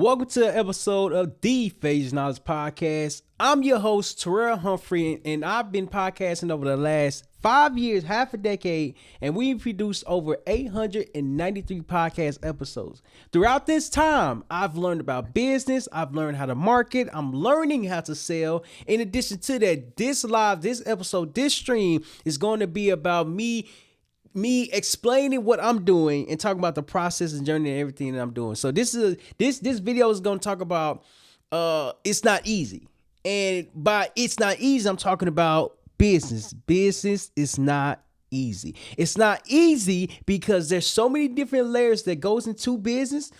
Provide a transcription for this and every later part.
Welcome to an episode of the Phase Knowledge Podcast. I'm your host, Terrell Humphrey, and I've been podcasting over the last 5 years, half a decade, and we've produced over 893 podcast episodes. Throughout this time, I've learned about business, I've learned how to market, I'm learning how to sell. In addition to that, this episode, this stream is going to be about me explaining what I'm doing and talking about the process and journey and everything that I'm doing. So this video is going to talk about it's not easy. And by it's not easy, I'm talking about business. Business is not easy. It's not easy because there's so many different layers that goes into business.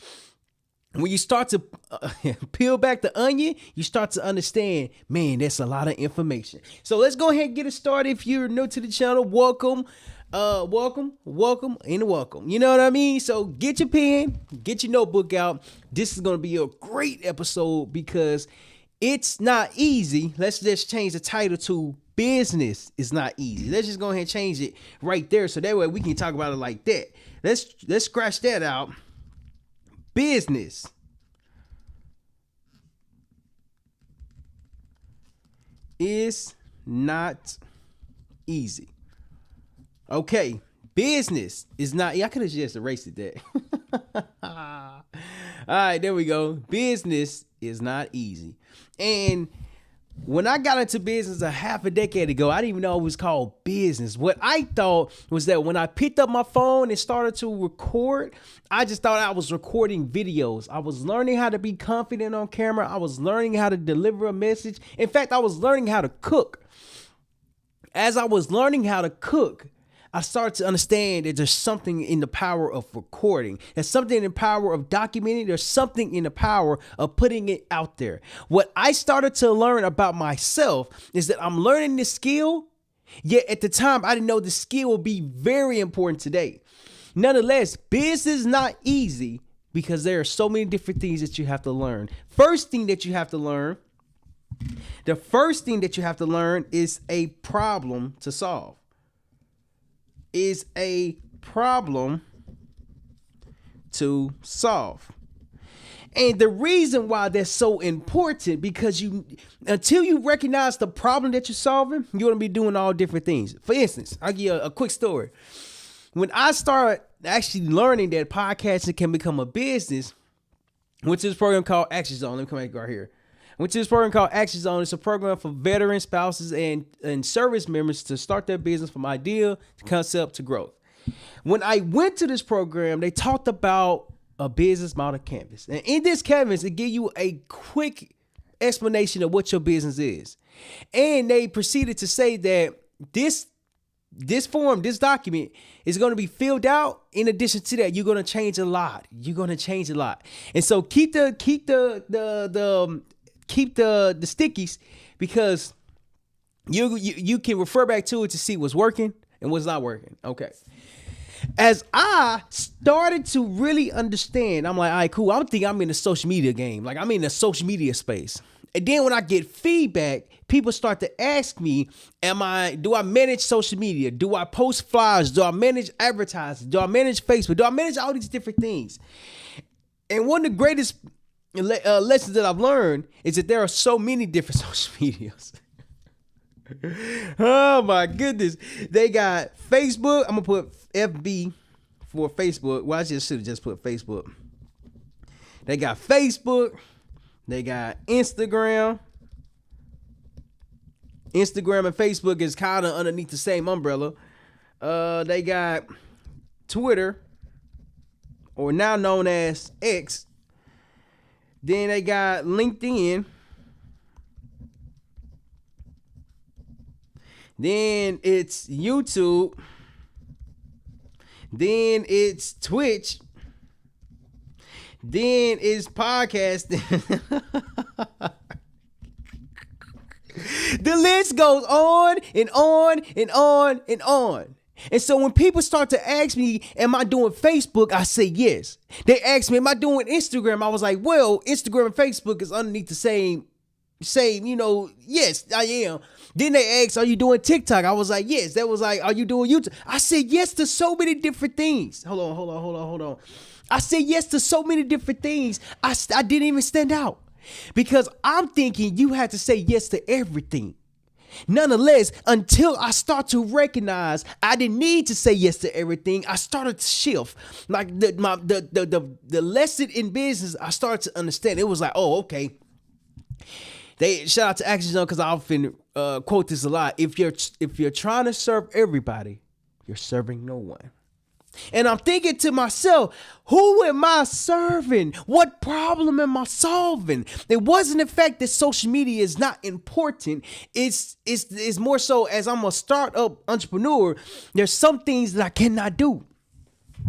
When you start to peel back the onion, you start to understand, man, that's a lot of information. So let's go ahead and get it started. If you're new to the channel, welcome. Welcome. You know what I mean? So get your pen, get your notebook out. This is going to be a great episode because it's not easy. Let's just change the title to Business is Not Easy. Let's just go ahead and change it right there. So that way we can talk about it like that. Let's scratch that out. Business is not easy. Okay, business is not. I could have just erased that. All right, there we go. Business is not easy. And when I got into business a half a decade ago, I didn't even know it was called business. What I thought was that when I picked up my phone and started to record, I just thought I was recording videos. I was learning how to be confident on camera. I was learning how to deliver a message. In fact, I was learning how to cook. As I was learning how to cook, I started to understand that there's something in the power of recording. There's something in the power of documenting. There's something in the power of putting it out there. What I started to learn about myself is that I'm learning this skill, yet at the time I didn't know the skill would be very important today. Nonetheless, business is not easy because there are so many different things that you have to learn. The first thing that you have to learn is a problem to solve. Is a problem to solve. And the reason why that's so important, because until you recognize the problem that you're solving, you're going to be doing all different things. For instance, I'll give you a quick story. When I started actually learning that podcasting can become a business, went to this program called Action Zone. Let me come back right here. Went to this program called Action Zone. It's a program for veteran spouses and service members to start their business from idea to concept to growth. When I went to this program, they talked about a business model canvas. And in this canvas, it gives you a quick explanation of what your business is. And they proceeded to say that this document is going to be filled out. In addition to that, you're going to change a lot. And so keep the stickies, because you can refer back to it to see what's working and what's not working. Okay. As I started to really understand, I'm like, all right, cool. I think I'm in the social media game. Like, I'm in the social media space. And then when I get feedback, people start to ask me, do I manage social media? Do I post flyers? Do I manage advertising? Do I manage Facebook? Do I manage all these different things? And one of the greatest lessons that I've learned is that there are so many different social medias. Oh my goodness. They got Facebook. I'm going to put FB for Facebook. Well, I should have just put Facebook. They got Facebook. They got Instagram. Instagram and Facebook is kind of underneath the same umbrella. They got Twitter, or now known as X. Then they got LinkedIn. Then it's YouTube. Then it's Twitch. Then it's podcasting. The list goes on and on and on and on. And so when people start to ask me, am I doing Facebook? I say yes. They ask me, am I doing Instagram? I was like, well, Instagram and Facebook is underneath the same, yes, I am. Then they asked, are you doing TikTok? I was like, yes. That was like, are you doing YouTube? I said yes to so many different things. Hold on. I said yes to so many different things. I didn't even stand out because I'm thinking you had to say yes to everything. Nonetheless, until I start to recognize I didn't need to say yes to everything, I started to shift. Like the lesson in business, I started to understand. It was like, oh, okay. They shout out to Action Zone because I often quote this a lot. If you're trying to serve everybody, you're serving no one. And I'm thinking to myself, who am I serving? What problem am I solving? It wasn't the fact that social media is not important. It's more so as I'm a startup entrepreneur, there's some things that I cannot do.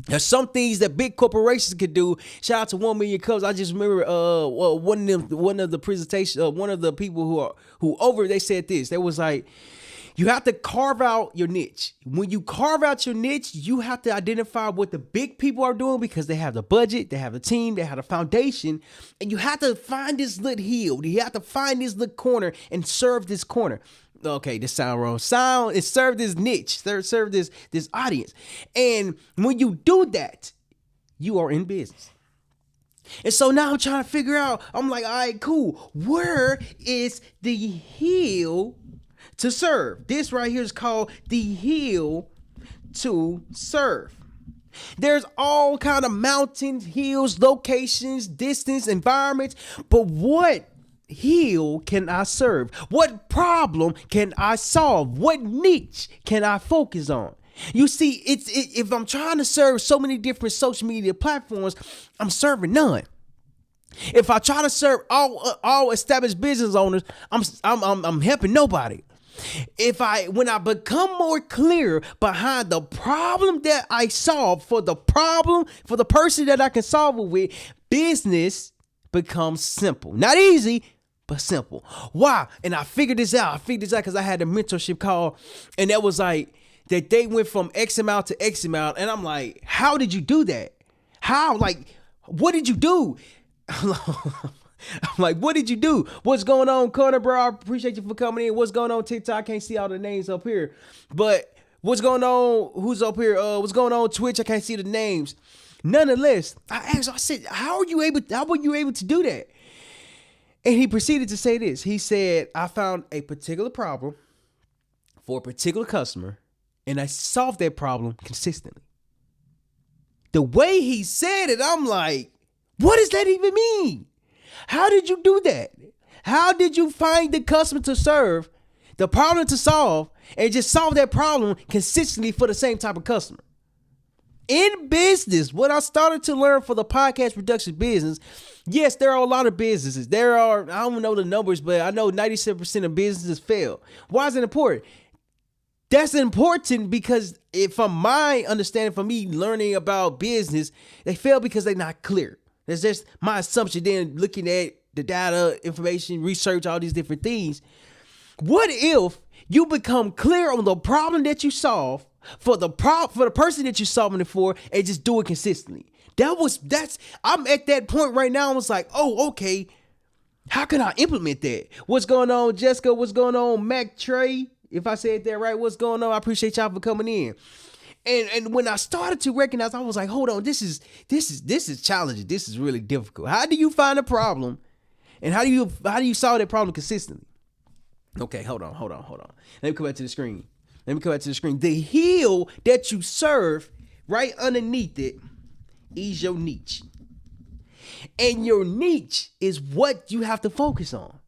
There's some things that big corporations could do. Shout out to 1 Million Cups. I just remember one of the presentations, one of the people they said this. They was like, you have to carve out your niche. When you carve out your niche, you have to identify what the big people are doing because they have the budget, they have the team, they have the foundation, and you have to find this little hill. You have to find this little corner and serve this corner. Okay, this sound wrong. Serve this niche, serve this audience. And when you do that, you are in business. And so now I'm trying to figure out, I'm like, all right, cool. Where is the hill to serve? This right here is called the hill to serve. There's all kind of mountains, hills, locations, distance, environments, but what hill can I serve? What problem can I solve? What niche can I focus on? You see, if I'm trying to serve so many different social media platforms, I'm serving none. If I try to serve all established business owners, I'm helping nobody. When I become more clear behind the problem that I solve for the person that I can solve it with, business becomes simple. Not easy, but simple. Why? And I figured this out. Because I had a mentorship call, and that was like that they went from X amount to X amount, and I'm like, how did you do that? How? Like, what did you do? I'm like, what did you do? What's going on, Corner, bro? I appreciate you for coming in. What's going on, TikTok? I can't see all the names up here. But what's going on? Who's up here? What's going on, Twitch? I can't see the names. Nonetheless, I said, how were you able to do that? And he proceeded to say this. He said, I found a particular problem for a particular customer, and I solved that problem consistently. The way he said it, I'm like, what does that even mean? How did you do that? How did you find the customer to serve, the problem to solve, and just solve that problem consistently for the same type of customer? In business, what I started to learn for the podcast production business, yes, there are a lot of businesses. I don't know the numbers, but I know 97% of businesses fail. Why is it important? That's important because from my understanding, from me learning about business, they fail because they're not clear. That's just my assumption. Then looking at the data, information, research, all these different things. What if you become clear on the problem that you solve for the person that you're solving it for, and just do it consistently? I'm at that point right now. I was like, oh, okay. How can I implement that? What's going on, Jessica? What's going on, Mac Trey? If I said that right, what's going on? I appreciate y'all for coming in. And when I started to recognize, I was like, hold on, this is challenging. This is really difficult. How do you find a problem, and how do you solve that problem consistently? Okay, hold on. Let me come back to the screen. The hill that you serve, right underneath it, is your niche. And your niche is what you have to focus on.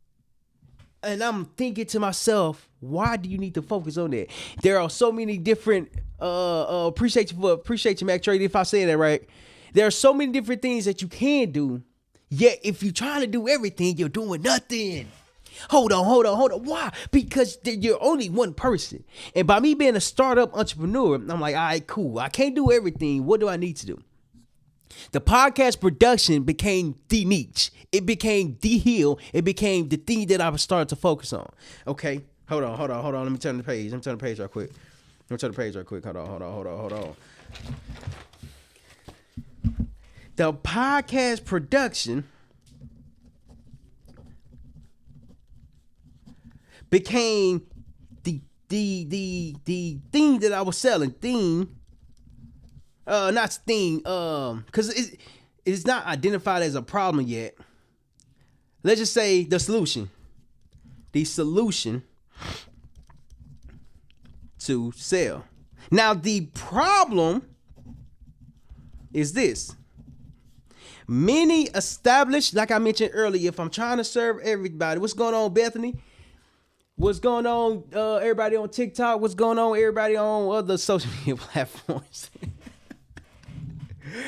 And I'm thinking to myself, why do you need to focus on that? There are so many different, appreciate you, Mac Trade, if I say that right. There are so many different things that you can do, yet if you're trying to do everything, you're doing nothing. Hold on. Why? Because you're only one person. And by me being a startup entrepreneur, I'm like, all right, cool. I can't do everything. What do I need to do? The podcast production became the niche. It became the hill. It became the thing that I was starting to focus on. Okay, hold on. Let me turn the page. Hold on. The podcast production became the thing that I was selling. not sting, because it's not identified as a problem yet. Let's just say the solution. The solution to sell. Now, the problem is this. Many established, like I mentioned earlier, if I'm trying to serve everybody, what's going on, Bethany? What's going on, everybody on TikTok? What's going on, everybody on other social media platforms?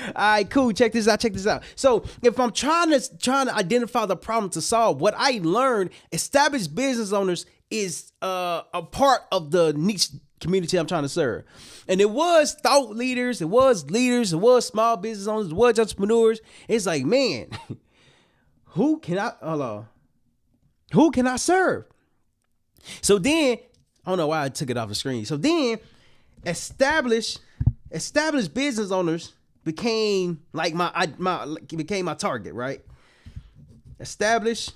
All right, cool. Check this out. So if I'm trying to identify the problem to solve, what I learned, established business owners is a part of the niche community I'm trying to serve. And it was thought leaders, it was small business owners, it was entrepreneurs. It's like, man, who can I serve? So then, I don't know why I took it off the screen. So then established business owners became like became my target, right? Established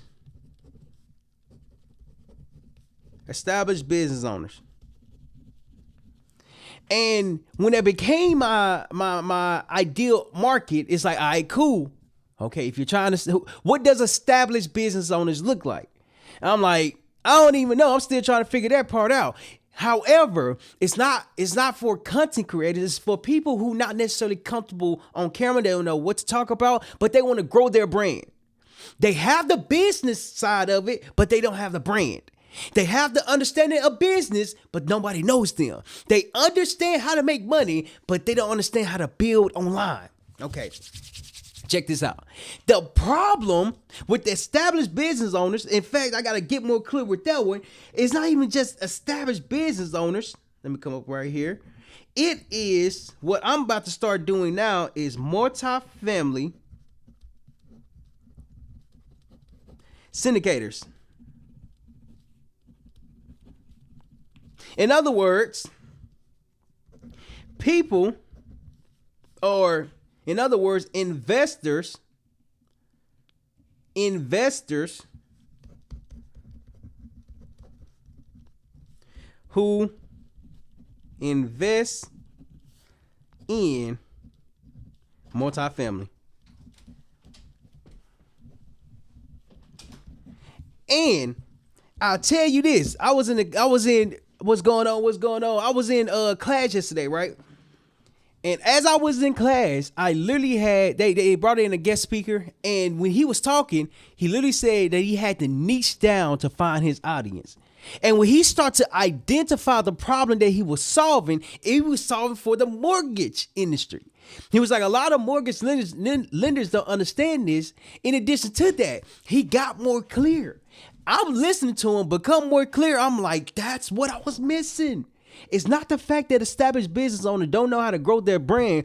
business owners. And when it became my ideal market, it's like, all right, cool. Okay, if you're trying to, what does established business owners look like? And I'm like, I don't even know. I'm still trying to figure that part out. However, it's not for content creators. It's for people who not necessarily comfortable on camera. They don't know what to talk about, but they want to grow their brand. They have the business side of it, but they don't have the brand. They have the understanding of business, but nobody knows them. They understand how to make money, but they don't understand how to build online. Okay, check this out. The problem with the established business owners, in fact, I got to get more clear with that one, it's not even just established business owners. Let me come up right here. It is, what I'm about to start doing now is multifamily syndicators. In other words, investors who invest in multifamily. And I'll tell you this, I was in what's going on? I was in class yesterday, right? And as I was in class, I literally had, they brought in a guest speaker, and when he was talking, he literally said that he had to niche down to find his audience. And when he started to identify the problem that he was solving for the mortgage industry. He was like, a lot of mortgage lenders don't understand this. In addition to that, he got more clear. I'm listening to him become more clear. I'm like, that's what I was missing. It's not the fact that established business owners don't know how to grow their brand,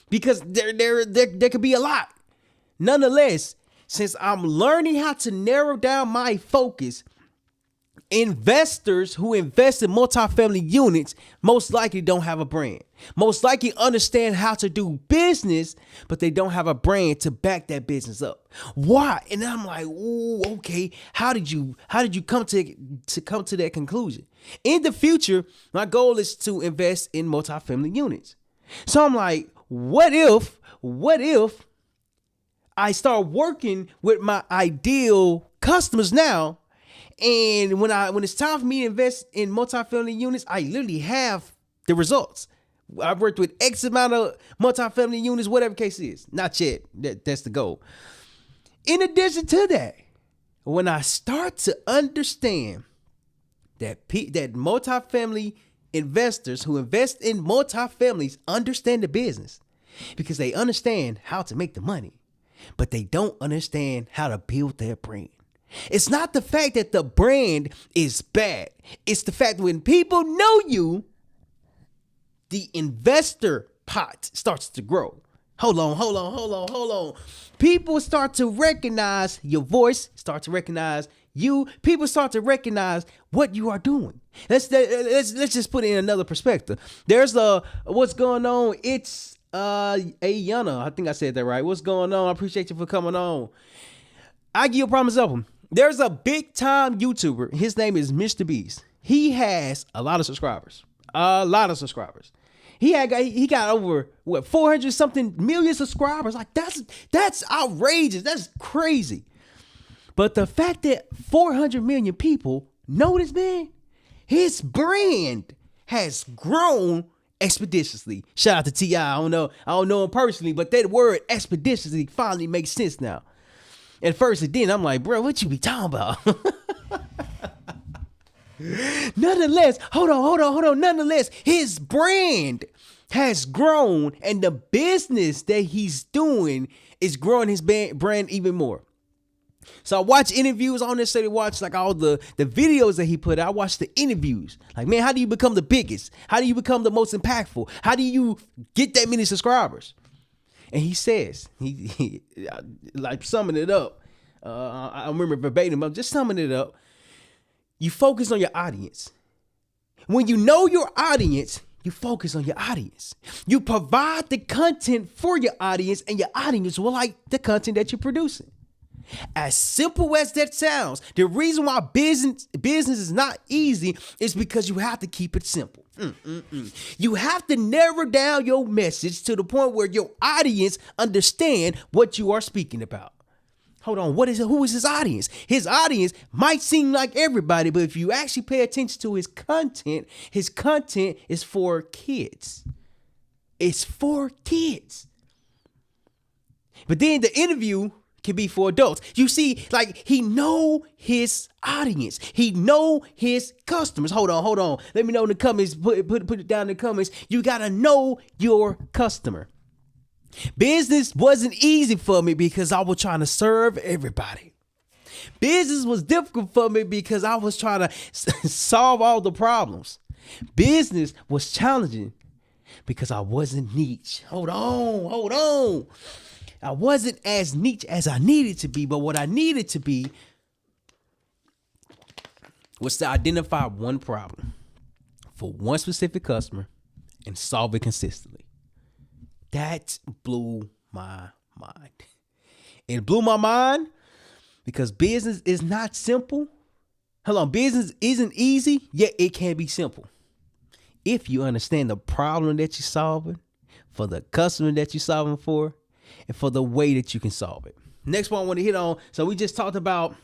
because there could be a lot. Nonetheless, since I'm learning how to narrow down my focus, investors who invest in multifamily units most likely don't have a brand. Most likely understand how to do business, but they don't have a brand to back that business up. Why? And I'm like, ooh, okay. How did you come to that conclusion? In the future, my goal is to invest in multifamily units. So I'm like, what if I start working with my ideal customers now? And when it's time for me to invest in multifamily units, I literally have the results. I've worked with X amount of multifamily units, whatever case is. Not yet. That's the goal. In addition to that, when I start to understand that multifamily investors who invest in multifamilies understand the business, because they understand how to make the money, but they don't understand how to build their brand. It's not the fact that the brand is bad. It's the fact that when people know you, the investor pot starts to grow. Hold on. People start to recognize your voice, start to recognize you. People start to recognize what you are doing. Let's just put it in another perspective. There's what's going on. It's Ayana. I think I said that right. What's going on? I appreciate you for coming on. I give you a prime example. There's a big time YouTuber. His name is Mr. Beast. He has a lot of subscribers. he got over 400 something million subscribers. Like that's outrageous. That's crazy. But the fact that 400 million people know this man, his brand has grown expeditiously. Shout out to T.I. I don't know him personally, but that word expeditiously finally makes sense now. At first it didn't. I'm like, bro, what you be talking about? Nonetheless, hold on. Nonetheless, his brand has grown, and the business that he's doing is growing his brand even more. So I watch interviews. I don't necessarily watch like all the videos that he put out. I watch the interviews. Like, man, how do you become the biggest? How do you become the most impactful? How do you get that many subscribers? And he says, he like summing it up. I remember verbatim. I'm just summing it up. You focus on your audience. When you know your audience, you focus on your audience. You provide the content for your audience, and your audience will like the content that you're producing. As simple as that sounds, the reason why business is not easy is because you have to keep it simple. You have to narrow down your message to the point where your audience understand what you are speaking about. Hold on, who is his audience? His audience might seem like everybody, but if you actually pay attention to his content is for kids. It's for kids. But then the interview can be for adults. You see, like, he know his audience. He know his customers. Hold on. Let me know in the comments. Put it down in the comments. You gotta know your customer. Business wasn't easy for me because I was trying to serve everybody. Business was difficult for me because I was trying to solve all the problems. Business was challenging because I wasn't niche. Hold on. I wasn't as niche as I needed to be, but what I needed to be was to identify one problem for one specific customer and solve it consistently. That blew my mind. It blew my mind because business is not simple. Business isn't easy, yet it can be simple. If you understand the problem that you're solving, for the customer that you're solving for, and for the way that you can solve it. Next point I want to hit on. So we just talked about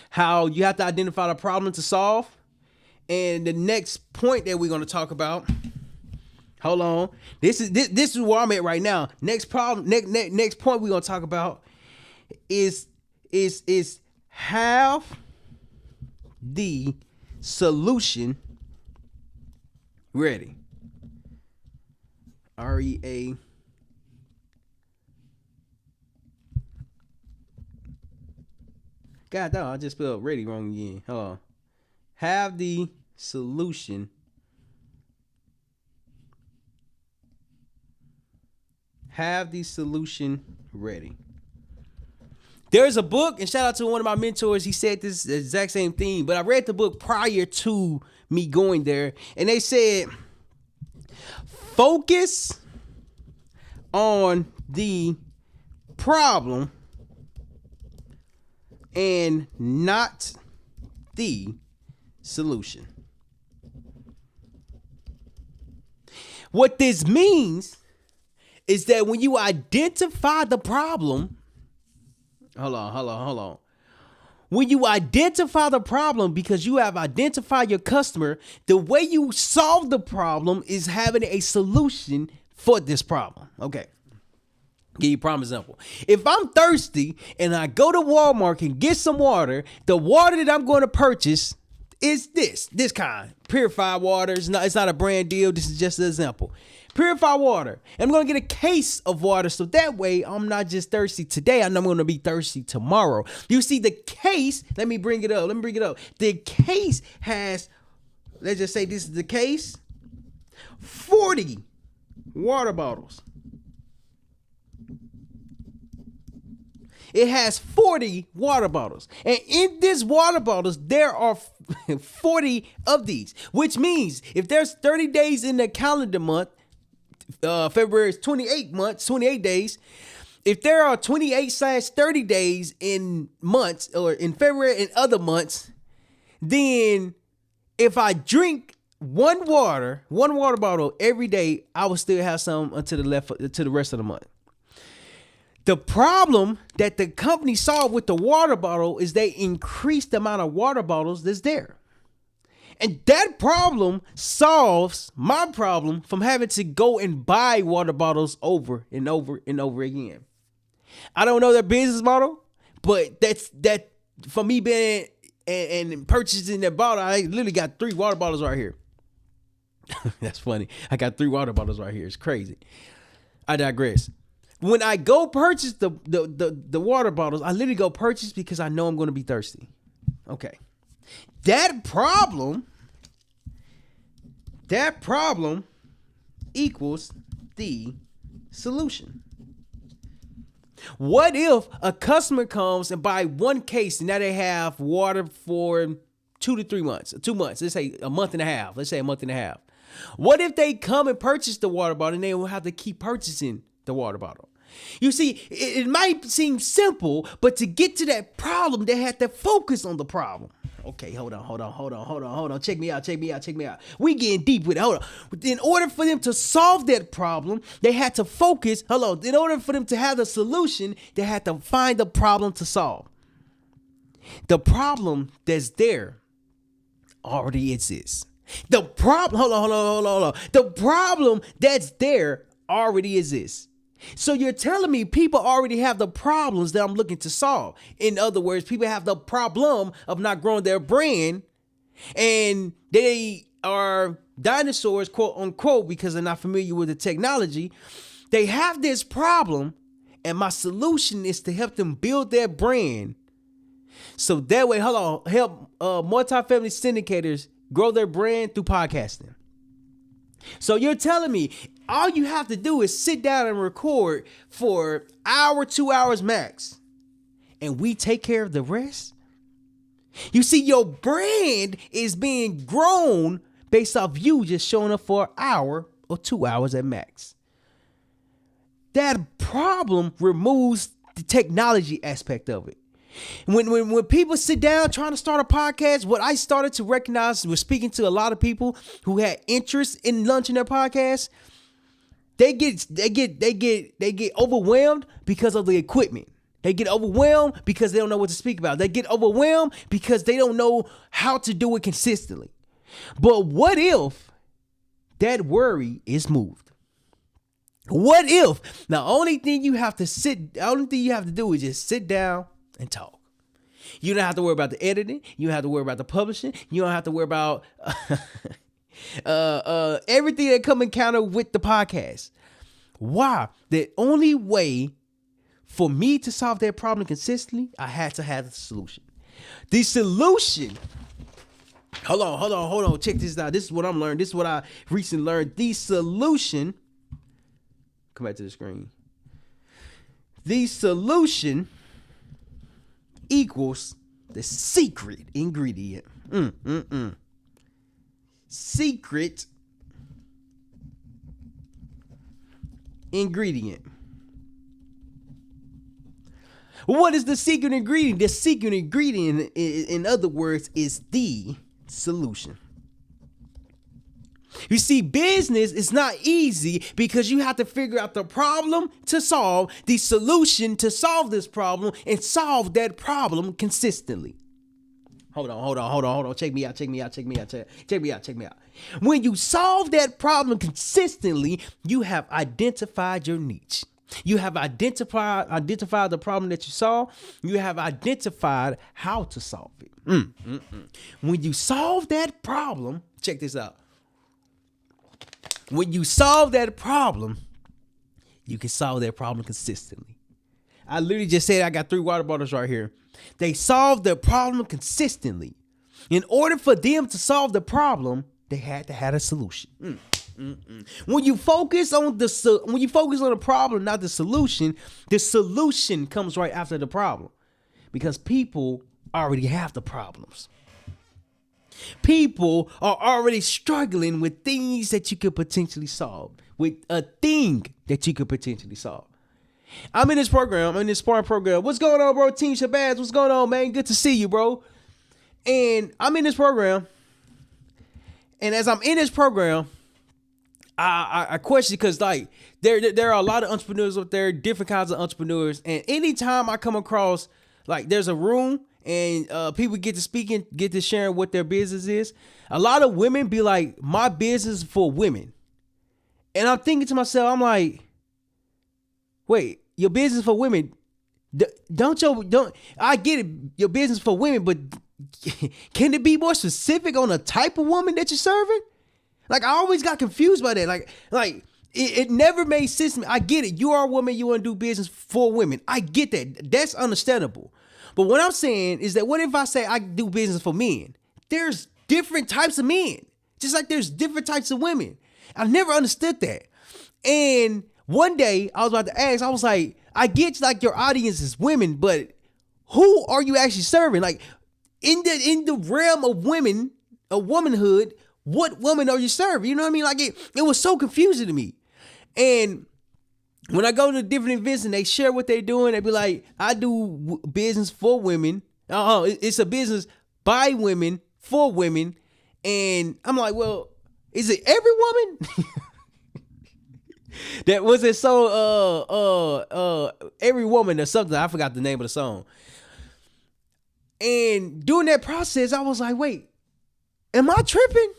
how you have to identify the problem to solve. And the next point that we're going to talk about, hold on. This is where I'm at right now. Next point we're going to talk about is have the solution ready. REA. God damn, I just spelled ready wrong again. Hold on. Have the solution ready. There's a book, and shout out to one of my mentors. He said this exact same thing, but I read the book prior to me going there, and they said, focus on the problem and not the solution. What this means is that when you identify the problem, hold on. When you identify the problem because you have identified your customer, the way you solve the problem is having a solution for this problem. Okay. Give you a prime example. If I'm thirsty and I go to Walmart and get some water, the water that I'm going to purchase is this kind. Purified water. It's not a brand deal. This is just an example. Purified water. I'm going to get a case of water so that way I'm not just thirsty today. I know I'm going to be thirsty tomorrow. You see, the case, let me bring it up. The case has, let's just say this is the case, 40 water bottles. It has 40 water bottles. And in these water bottles, there are 40 of these, which means if there's 30 days in the calendar month, February is 28 days. If there are 28/30 days in months or in February and other months, then if I drink one water bottle every day, I would still have some until the rest of the month. The problem that the company solved with the water bottle is they increased the amount of water bottles that's there. And that problem solves my problem from having to go and buy water bottles over and over and over again. I don't know their business model, but that for me being and purchasing that bottle, I literally got 3 water bottles right here. That's funny. I got 3 water bottles right here. It's crazy. I digress. When I go purchase the water bottles, I literally go purchase because I know I'm going to be thirsty. Okay. That problem equals the solution. What if a customer comes and buy 1 case and now they have water for 2 to 3 months, 2 months, let's say a month and a half. What if they come and purchase the water bottle and they will have to keep purchasing the water bottle? You see, it might seem simple, but to get to that problem, they had to focus on the problem. Okay, hold on. Check me out. We getting deep with it. Hold on. In order for them to solve that problem, they had to focus. In order for them to have the solution, they had to find the problem to solve. The problem that's there already exists. The problem, hold on. The problem that's there already exists. So you're telling me people already have the problems that I'm looking to solve. In other words, people have the problem of not growing their brand, and they are dinosaurs, quote unquote, because they're not familiar with the technology. They have this problem, and my solution is to help them build their brand. So that way, help multifamily syndicators grow their brand through podcasting. So you're telling me all you have to do is sit down and record for an hour, 2 hours max, and we take care of the rest? You see, your brand is being grown based off you just showing up for an hour or 2 hours at max. That problem removes the technology aspect of it. When people sit down trying to start a podcast, what I started to recognize was speaking to a lot of people who had interest in launching their podcast. They get overwhelmed because of the equipment. They get overwhelmed because they don't know what to speak about. They get overwhelmed because they don't know how to do it consistently. But what if that worry is moved? What if the only thing you have to do is just sit down and talk? You don't have to worry about the editing. You don't have to worry about the publishing. You don't have to worry about everything that come encounter with the podcast. Why? The only way for me to solve that problem consistently, I had to have the solution. The solution. Hold on. Check this out. This is what I'm learning. This is what I recently learned. The solution. Come back to the screen. The solution equals the secret ingredient. Secret ingredient. What is the secret ingredient? The secret ingredient, in other words, is the solution. You see, business is not easy because you have to figure out the problem to solve, the solution to solve this problem, and solve that problem consistently. Hold on. Check me out. When you solve that problem consistently, you have identified your niche. You have identified the problem that you solve. You have identified how to solve it. When you solve that problem, check this out. When you solve that problem, you can solve that problem consistently. I literally just said I got 3 water bottles right here. They solved the problem consistently. In order for them to solve the problem, they had to have a solution. When you focus on the problem, not the solution comes right after the problem, because people already have the problems. People are already struggling with things that you could potentially solve, with a thing that you could potentially solve. I'm in this sparring program. What's going on, bro? Team Shabazz, what's going on, man? Good to see you, bro. And I'm in this program, And as I'm in this program, I question because like there are a lot of entrepreneurs out there, different kinds of entrepreneurs, and anytime I come across like there's a room and people get to speaking, get to sharing what their business is, a lot of women be like, my business is for women, and I'm thinking to myself, I'm like, wait, your business for women? Don't I get it, your business for women, but can it be more specific on the type of woman that you're serving? Like I always got confused by that. Like it never made sense to me. I get it. You are a woman. You want to do business for women. I get that. That's understandable. But what I'm saying is that what if I say I do business for men? There's different types of men, just like there's different types of women. I never understood that. And one day I was about to ask. I was like, I get like your audience is women, but who are you actually serving? Like in the realm of women, of womanhood. What woman are you serving? You know what I mean? Like it was so confusing to me. And when I go to different events and they share what they're doing, they be like, I do business for women. It's a business by women, for women. And I'm like, well, is it every woman? That was it so every woman or something. I forgot the name of the song. And during that process, I was like, wait, am I tripping?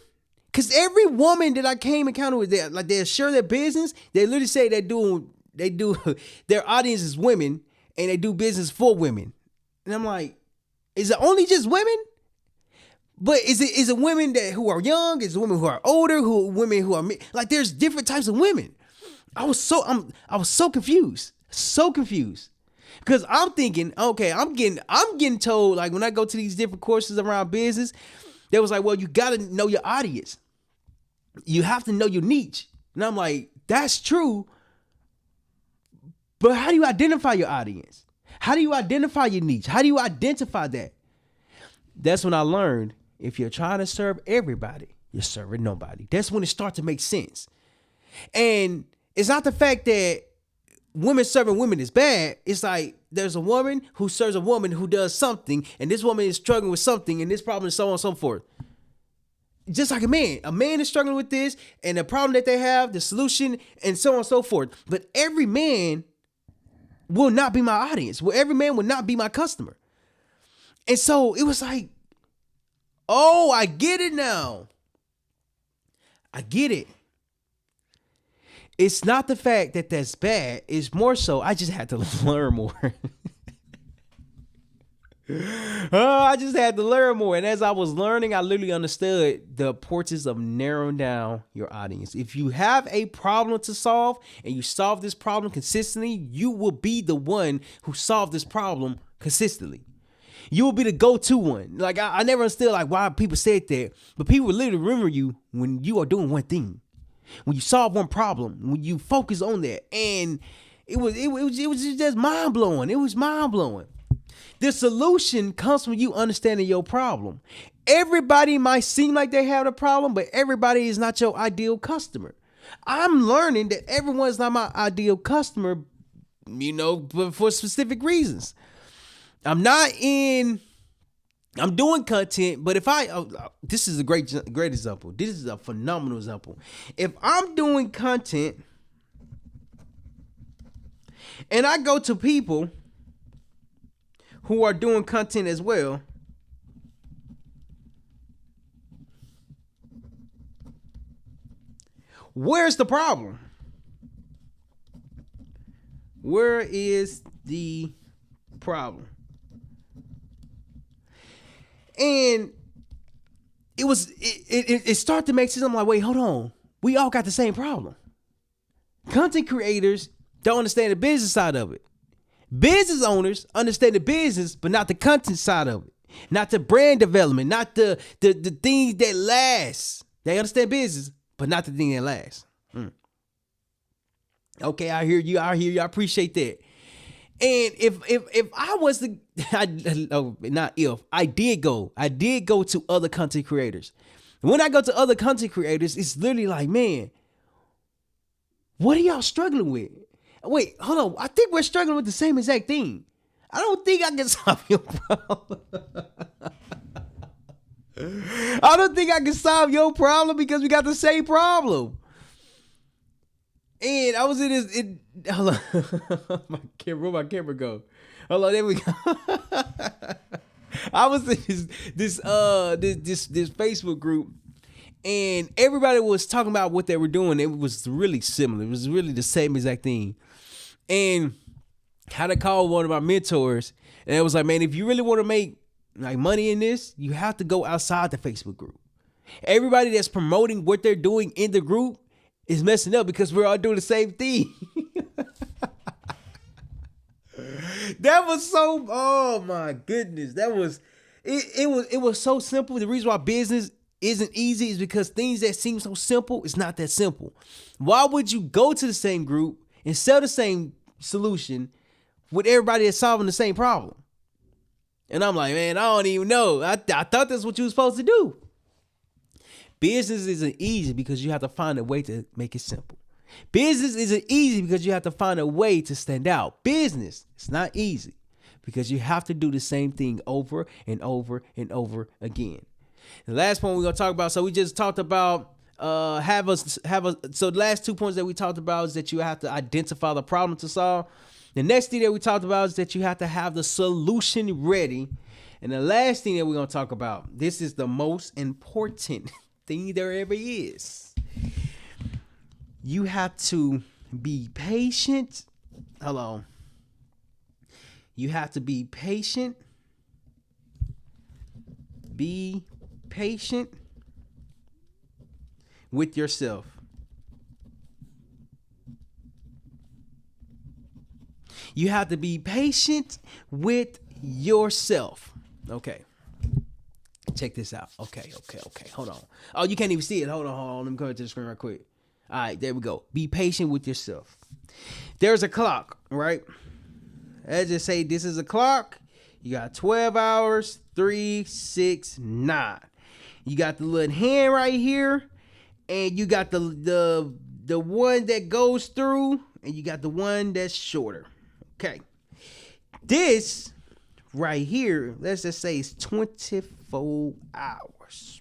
Cause every woman that I came encounter with, they share their business. They literally say they do their audience is women and they do business for women. And I'm like, is it only just women? But is it women who are young? Is it women who are older? Women who are like? There's different types of women. I was so confused, because I'm thinking, okay, I'm getting told like when I go to these different courses around business, they was like, well, you got to know your audience. You have to know your niche. And I'm like, that's true. But how do you identify your audience? How do you identify your niche? How do you identify that? That's when I learned if you're trying to serve everybody, you're serving nobody. That's when it starts to make sense. And it's not the fact that women serving women is bad. It's like there's a woman who serves a woman who does something, and this woman is struggling with something, and this problem is so on and so forth. Just like a man is struggling with this and the problem that they have, the solution, and so on and so forth. But every man will not be my audience. Well, every man will not be my customer. And so it was like, oh, I get it now. I get it. It's not the fact that that's bad. It's more so I just had to learn more. I just had to learn more. And as I was learning, I literally understood the importance of narrowing down your audience. If you have a problem to solve and you solve this problem consistently, you will be the one who solved this problem consistently. You will be the go-to one. Like I never understood like why people said that, but people will literally remember you when you are doing one thing. When you solve one problem, when you focus on that. And it was just mind-blowing. It was mind-blowing. The solution comes from you understanding your problem. Everybody might seem like they have a problem, but everybody is not your ideal customer. I'm learning that everyone's not my ideal customer, but for specific reasons. I'm doing content, but this is a great example. This is a phenomenal example. If I'm doing content and I go to people who are doing content as well, where's the problem? Where is the problem? And it started to make sense. I'm like, wait, hold on. We all got the same problem. Content creators don't understand the business side of it. Business owners understand the business, but not the content side of it. Not the brand development, not the things that last. They understand business, but not the thing that lasts. Okay, I hear you. I appreciate that. And if I was to, I did go to other content creators. When I go to other content creators, it's literally like, man, what are y'all struggling with? Wait, hold on. I think we're struggling with the same exact thing. I don't think I can solve your problem. I don't think I can solve your problem because we got the same problem. And I was in this. Hold on. Where my camera go? Hold on, there we go. I was in this Facebook group, and everybody was talking about what they were doing. It was really similar. It was really the same exact thing. And I had to call one of my mentors, and it was like, man, if you really want to make like money in this, you have to go outside the Facebook group. Everybody that's promoting what they're doing in the group is messing up because we're all doing the same thing. That was so, oh my goodness. That was, it was so simple. The reason why business isn't easy is because things that seem so simple, it's not that simple. Why would you go to the same group and sell the same solution with everybody that's solving the same problem? And I'm like, man, I don't even know. I thought that's what you were supposed to do. Business isn't easy because you have to find a way to make it simple. Business isn't easy because you have to find a way to stand out. Business, it's not easy because you have to do the same thing over and over and over again. The last point we're going to talk about, so we just talked about so the last 2 points that we talked about is that you have to identify the problem to solve. The next thing that we talked about is that you have to have the solution ready. And the last thing that we're going to talk about, this is the most important thing there ever is. You have to be patient. Hello. You have to be patient. Be patient with yourself. You have to be patient with yourself. Okay. Check this out. Okay. Hold on. Oh, you can't even see it. Hold on. Let me go to the screen right quick. All right, there we go. Be patient with yourself. There's a clock, right? Let's just say this is a clock. You got 12 hours, 3, 6, 9. You got the little hand right here, and you got the one that goes through, and you got the one that's shorter. Okay. This right here, let's just say it's 24 hours.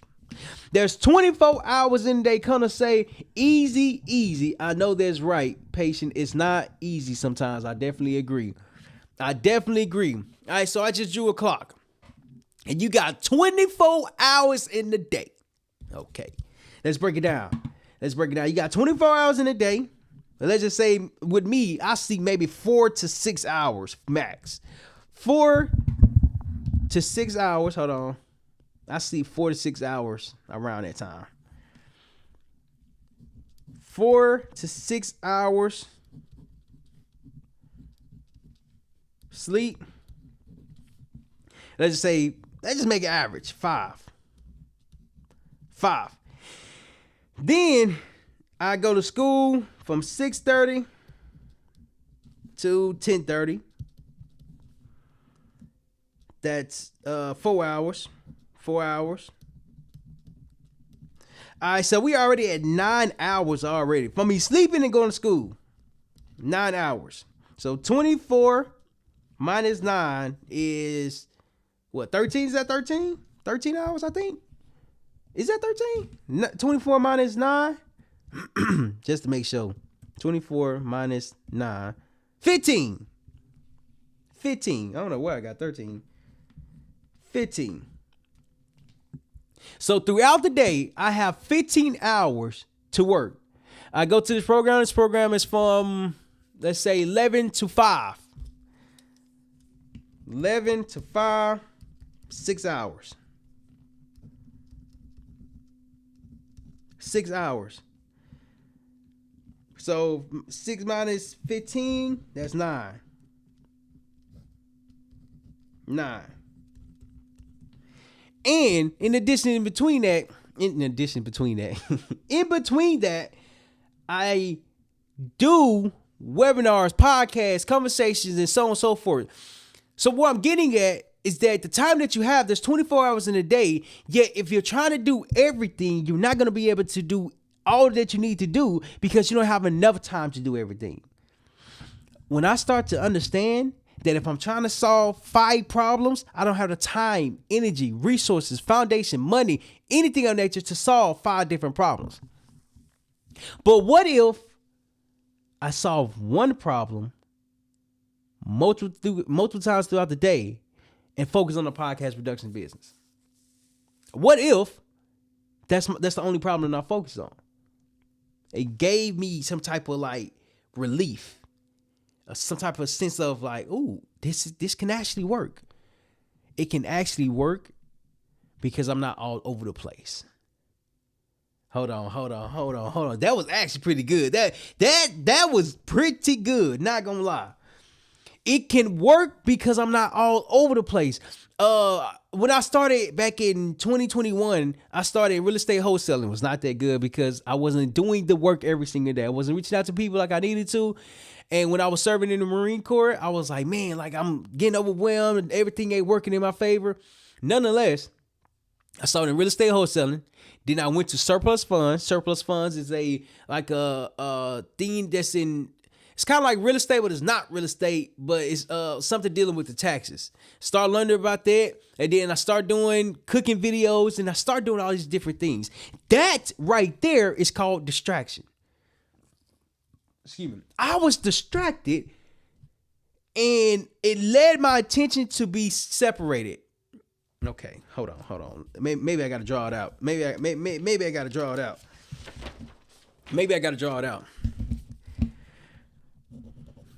There's 24 hours in a day. Gonna say easy. I know that's right. Patient, it's not easy sometimes. I definitely agree. All right, so I just drew a clock. And you got 24 hours in the day. Okay. Let's break it down. You got 24 hours in a day. Let's just say with me, I see maybe 4 to 6 hours max. 4 to 6 hours. Hold on. I see 4 to 6 hours around that time. 4 to 6 hours sleep. Let's just make it average. 5. Then I go to school from 6:30 to 10:30. That's 4 hours. 4 hours. All right, so we already at 9 hours already. For me sleeping and going to school. 9 hours. So 24 minus 9 is what? 13? Is that 13? 13 hours, I think. Is that 13? 24 minus 9? Just to make sure. 24 minus 9. 15. I don't know where I got 13. 15. So throughout the day, I have 15 hours to work. I go to this program. This program is from, let's say, 11 to 5. 11 to 5, 6 hours. 6 hours. So 6 minus 15, that's 9. 9. And in between that, I do webinars, podcasts, conversations, and so on and so forth. So what I'm getting at is that the time that you have, there's 24 hours in a day, yet if you're trying to do everything, you're not going to be able to do all that you need to do because you don't have enough time to do everything. When I start to understand that if I'm trying to solve 5 problems, I don't have the time, energy, resources, foundation, money, anything of nature to solve 5 different problems. But what if I solve one problem multiple times throughout the day and focus on the podcast production business? What if that's the only problem that I focus on? It gave me some type of like relief, some type of sense of like, ooh, this can actually work. It can actually work because I'm not all over the place. Hold on. That was actually pretty good. That was pretty good. Not gonna lie. It can work because I'm not all over the place. When I started back in 2021, I started real estate wholesaling. It was not that good because I wasn't doing the work every single day. I wasn't reaching out to people like I needed to. And when I was serving in the Marine Corps, I was like, man, like I'm getting overwhelmed and everything ain't working in my favor. Nonetheless, I started in real estate wholesaling. Then I went to surplus funds. Surplus funds is a thing that's in. It's kind of like real estate, but it's not real estate, but it's something dealing with the taxes. Start learning about that, and then I start doing cooking videos, and I start doing all these different things. That right there is called distraction. Excuse me. I was distracted, and it led my attention to be separated. Okay, hold on. Maybe I got to draw it out. Maybe I got to draw it out. Maybe I got to draw it out.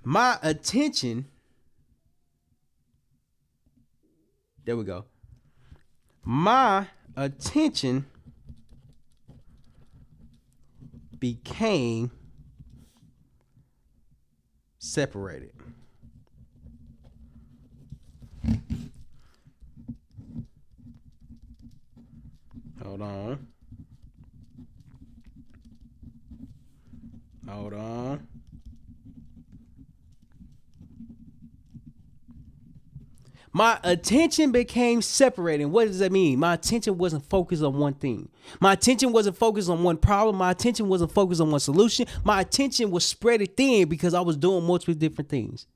My attention, there we go. My attention became separated. Hold on. My attention became separated. What does that mean? My attention wasn't focused on one thing. My attention wasn't focused on one problem. My attention wasn't focused on one solution. My attention was spread thin because I was doing multiple different things.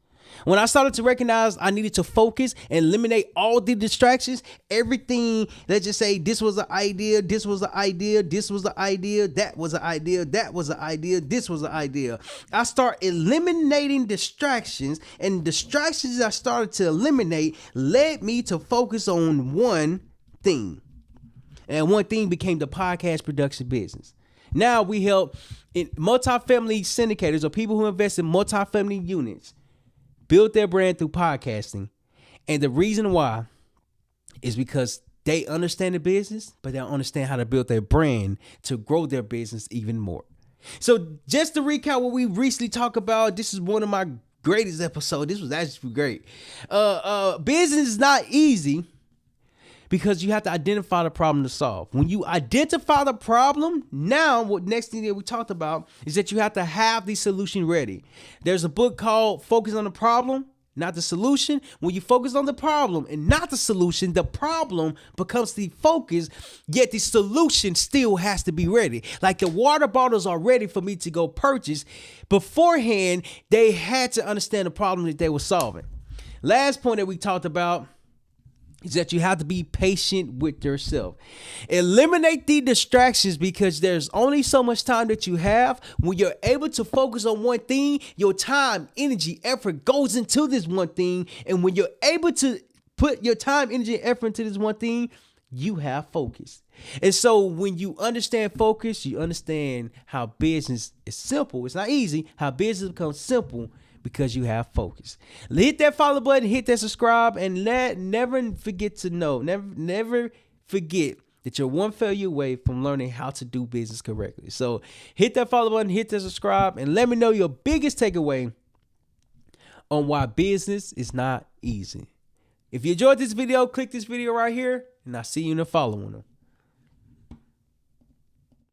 When I started to recognize I needed to focus and eliminate all the distractions, everything, let's just say this was an idea, this was an idea, this was an idea, that was an idea, that was an idea, this was an idea. I start eliminating distractions, and distractions I started to eliminate led me to focus on one thing. And one thing became the podcast production business. Now we help in multifamily syndicators or people who invest in multifamily units build their brand through podcasting. And the reason why is because they understand the business, but they don't understand how to build their brand to grow their business even more. So just to recap what we recently talked about, this is one of my greatest episodes. This was actually great. Business is not easy because you have to identify the problem to solve. When you identify the problem, now what next thing that we talked about is that you have to have the solution ready. There's a book called Focus on the Problem, Not the Solution. When you focus on the problem and not the solution, the problem becomes the focus, yet the solution still has to be ready. Like the water bottles are ready for me to go purchase. Beforehand, they had to understand the problem that they were solving. Last point that we talked about is that you have to be patient with yourself. Eliminate the distractions because there's only so much time that you have. When you're able to focus on one thing, your time, energy, effort goes into this one thing. And when you're able to put your time, energy, and effort into this one thing, you have focus. And so when you understand focus, you understand how business is simple. It's not easy. How business becomes simple because you have focus. Hit that follow button, hit that subscribe, and never forget that you're one failure away from learning how to do business correctly. So hit that follow button, hit that subscribe, and let me know your biggest takeaway on why business is not easy. If you enjoyed this video, click this video right here, and I'll see you in the following one.